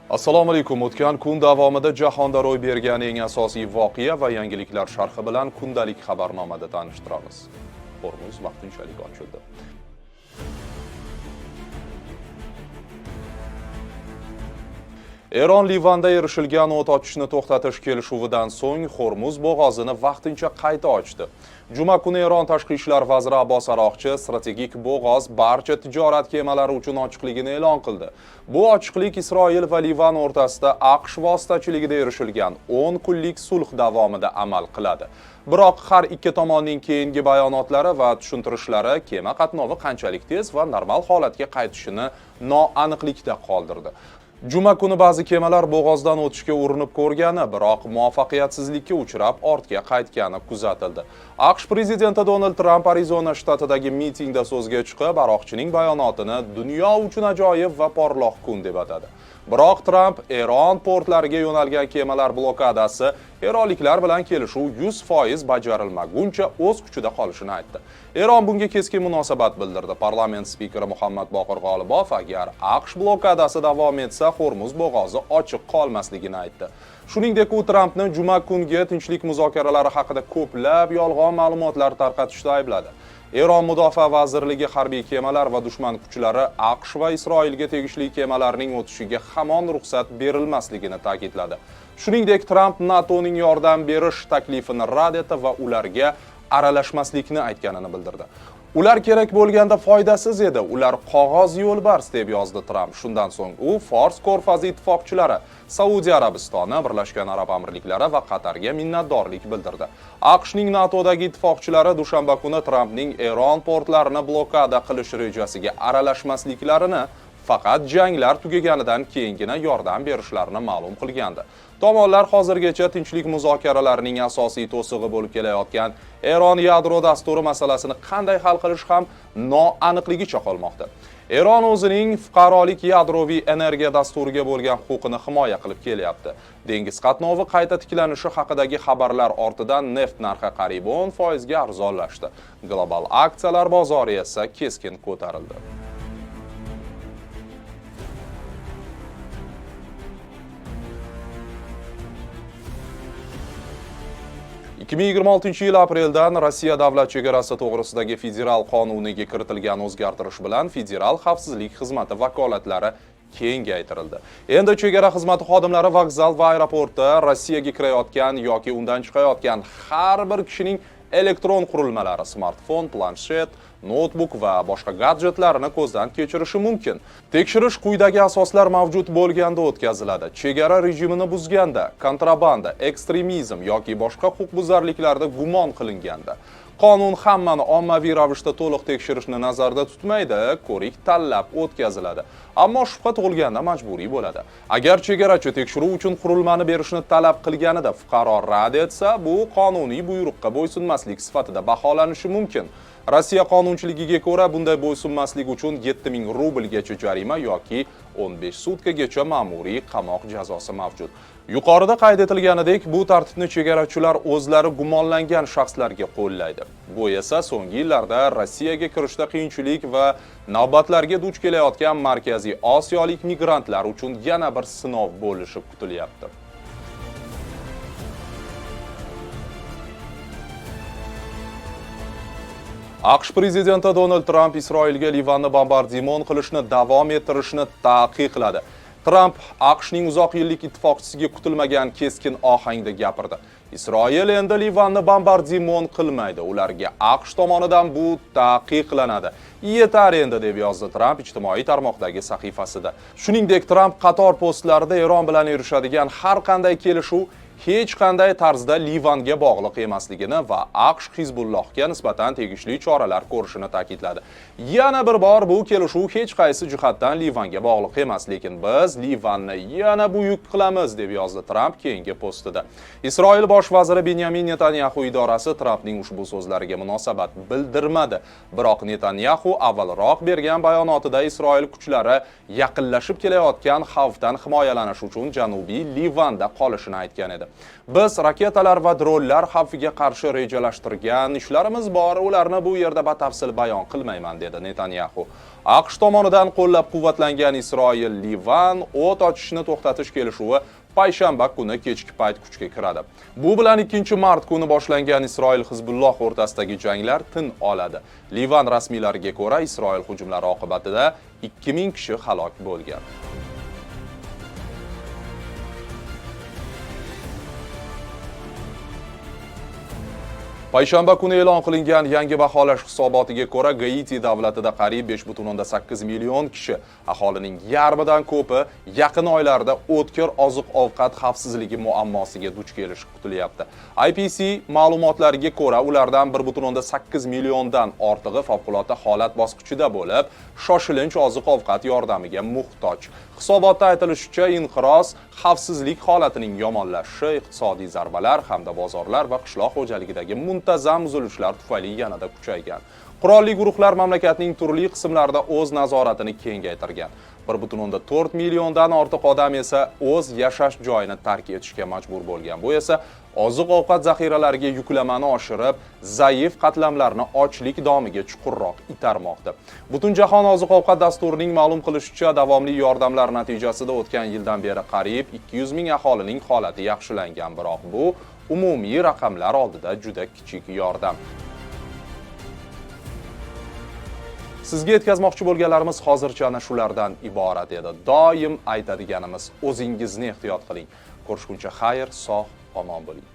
Assalomu alaykum. O'tgan kun davomida jahonda ro'y bergan eng asosiy voqea va yangiliklar sharhi bilan kundalik xabarnomada tanishtiramiz. Hormuz vaqtinchalik ochildi. Eron Livanda erishilgan o't ochishni to'xtatish kelishuvidan so'ng Hormuz bo'g'ozini vaqtincha qayta ochdi. Juma kuni Eron tashqi ishlar vaziri Abbos Aroqchi strategik bo'g'oz barcha tijorat kemalari uchun ochiqligini e'lon qildi. Bu ochiqlik Isroil va Livan o'rtasida AQSh vositachiligida erishilgan 10 kunlik sulh davomida amal qiladi. Biroq har ikki tomonning keyingi bayonotlari va tushuntirishlari kema qatnovi qanchalik tez va normal holatga qaytishini noaniqlikda qoldirdi. Juma kuni ba'zi kemalar bo'g'ozdan o'tishga urinib ko'rgani, biroq muvaffaqiyatsizlikka uchrab ortga qaytgani kuzatildi. AQSh prezidenti Donald Tramp Arizona shtatidagi mitingda so'zga chiqib, Aroqchining bayonotini dunyo uchun ajoyib va porloq kun deb atadi. Biroq Tramp Eron portlariga yo'nalgan kemalar blokadasi eronliklar bilan kelishuv 100% bajarilmaguncha o'z kuchida qolishini aytdi. Eron bunga keskin munosabat bildirdi. Parlament spikeri Muhammad Boqir G'olibov agar AQSh blokadasi davom etsa, Hormuz bo'g'ozi ochiq qolmasligini aytdi. Shuningdek, u Trampni juma kungi tinchlik muzokaralari haqida ko'plab yolg'on ma'lumotlar tarqatishda aybladi. Eron Mudofaa vazirligi harbiy kemalar va dushman kuchlari AQSh va Isroilga tegishli kemalarning o'tishiga hamon ruxsat berilmasligini ta'kidladi. Shuningdek, Tramp NATOning yordam berish taklifini rad etdi va ularga aralashmaslikni aytganini bildirdi. Ular kerak bo'lganda foydasiz edi, ular qog'oz yo'lbars deb yozdi Tramp. Shundan so'ng u Fors ko'rfazi ittifoqchilari, Saudiya Arabistoni, Birlashgan Arab Amirliklari va Qatarga minnatdorlik bildirdi. AQShning NATOdagi ittifoqchilari dushanba kuni Trampning Eron portlarini blokada qilish rejasiga aralashmasliklarini faqat janglar tugaganidan keyingina yordam berishlarini ma'lum qilgandi. Tomonlar hozirgacha tinchlik muzokaralarining asosiy to'sig'i bo'lib kelayotgan Eron yadro dasturi masalasini qanday hal qilish ham noaniqligicha qolmoqda. Eron o'zining fuqarolik yadroviy energiya dasturiga bo'lgan huquqini himoya qilib kelyapti. Dengiz qatnovi qayta tiklanishi haqidagi xabarlar ortidan neft narxi qariyb 10% ga arzonlashdi. Global aksiyalar bozori esa keskin ko'tarildi. ...2026 yil apreldan Rossiya davlat chegarasi to'g'risidagi federal qonuniga kiritilgan o'zgartirish bilan Federal xavfsizlik xizmati vakolatlari kengaytirildi. Endi chegara xizmati xodimlari vokzal va aeroportda Rossiyaga kirayotgan yoki undan chiqayotgan har bir kishining elektron qurilmalari, smartfon, planshet, notebook va boshqa gadjetlarini ko'zdan kechirishi mumkin. Tekshirish quyidagi asoslar mavjud bo'lganda o'tkaziladi. Chegara rejimini buzganda, kontrabanda, ekstremizm yoki boshqa huquqbuzarliklarda gumon qilinganda. Qonun hammani ommaviy ravishda to'liq tekshirishni nazarda tutmaydi, ko'rik tanlab o'tkaziladi. Ammo shubha tug'ilganda majburiy bo'ladi. Agar chegarachi tekshiruv uchun qurilmani berishni talab qilganida fuqaro rad etsa, bu qonuniy buyruqqa bo'ysunmaslik sifatida baholanishi mumkin. Rossiya qonunchiligiga ko'ra bunday bo'ysunmaslik uchun 7000 rublgacha jarima yoki 15 sutkagacha ma'muriy qamoq jazosi mavjud. Yuqorida qayd etilganidek, bu tartibni chegarachilar o'zlari gumonlangan shaxslarga qo'llaydi. Bu esa so'nggi yillarda Rossiyaga kirishda qiyinchilik va navbatlarga duch kelayotgan Markaziy Osiyolik migrantlar uchun yana bir sinov bo'lishi kutilyapti. AQSh prezidenti Donald Tramp Isroilga Livanni bombardimon qilishni davom ettirishni taqiqladi. Tramp AQShning uzoq yillik ittifoqchisiga kutilmagan keskin ohangda gapirdi. Isroil endi Livanni bombardimon qilmaydi, ularga AQSh tomonidan bu taqiqlanadi. Yetar endi deb yozdi Tramp ijtimoiy tarmoqdagi sahifasida. Shuningdek, Tramp qator postlarida Eron bilan erishadigan har qanday kelishuv hech qanday tarzda Livanga bog'liq emasligini va AQSh Hizbullohga nisbatan tegishli choralar ko'rishini ta'kidladi. Yana bir bor bu kelishuv hech qaysi jihatdan Livanga bog'liq emas, lekin biz Livanni yana buyuk qilamiz deb yozdi Tramp keyingi postida. Isroil bosh vaziri Benyamin Netanyahu idorasi Trampning ushbu so'zlariga munosabat bildirmadi. Biroq Netanyahu avvalroq bergan bayonotida Isroil kuchlari yaqinlashib kelayotgan xavfdan himoyalanish uchun Janubiy Livanda qolishini aytgan edi. Biz raketalar va dronlar xavfiga qarshi rejalashtirgan ishlarimiz bor, ularni bu yerda batafsil bayon qilmayman, dedi Netanyahu. AQSh tomonidan qo'llab-quvvatlangan Isroil Livan o't ochishni to'xtatish kelishuvi payshanba kuni kechki payt kuchga kiradi. Bu bilan 2-mart kuni boshlangan Isroil Hizbulloh o'rtasidagi janglar tin oladi. Livan rasmiylariga ko'ra, Isroil hujumlari oqibatida 2000 kishi halok bo'lgan. Payshanba kuni e'lon qilingan yangi baholash hisobotiga ko'ra, Gaiti davlatida qariyb 5,8 million kishi, aholining yarmidan ko'pi yaqin oylarda o'tkir oziq-ovqat xavfsizligi muammosiga duch kelishi kutilyapti. IPC ma'lumotlariga ko'ra, ulardan 1,8 milliondan ortig'i favqulodda holat bosqichida bo'lib, shoshilinch oziq-ovqat yordamiga muhtoj. Hisobotda aytilishicha, inqiroz, xavfsizlik holatining yomonlashishi, iqtisodiy zarbalar hamda bozorlar va qishloq xo'jaligidagi muntazam uzilishlar tufayli yanada kuchaygan. Qurolli guruhlar mamlakatning turli qismlarida o'z nazoratini kengaytirgan. 1,4 milliondan ortiq odam esa o'z yashash joyini tark etishga majbur bo'lgan. Bu esa oziq-ovqat zaxiralariga yuklamani oshirib, zaif qatlamlarni ochlik domiga chuqurroq itarmoqda. Butunjahon oziq-ovqat dasturining ma'lum qilishicha, davomli yordamlar natijasida o'tgan yildan beri qariyb 200 ming aholining holati yaxshilangan, biroq bu umumiy raqamlar oldida juda kichik yordam. Sizga yetkazmoqchi bo'lganlarimiz hozircha ana shulardan iborat edi. Doim aytadiganimiz, o'zingizni ehtiyot qiling. Ko'rishguncha xayr, sog', omon bo'ling.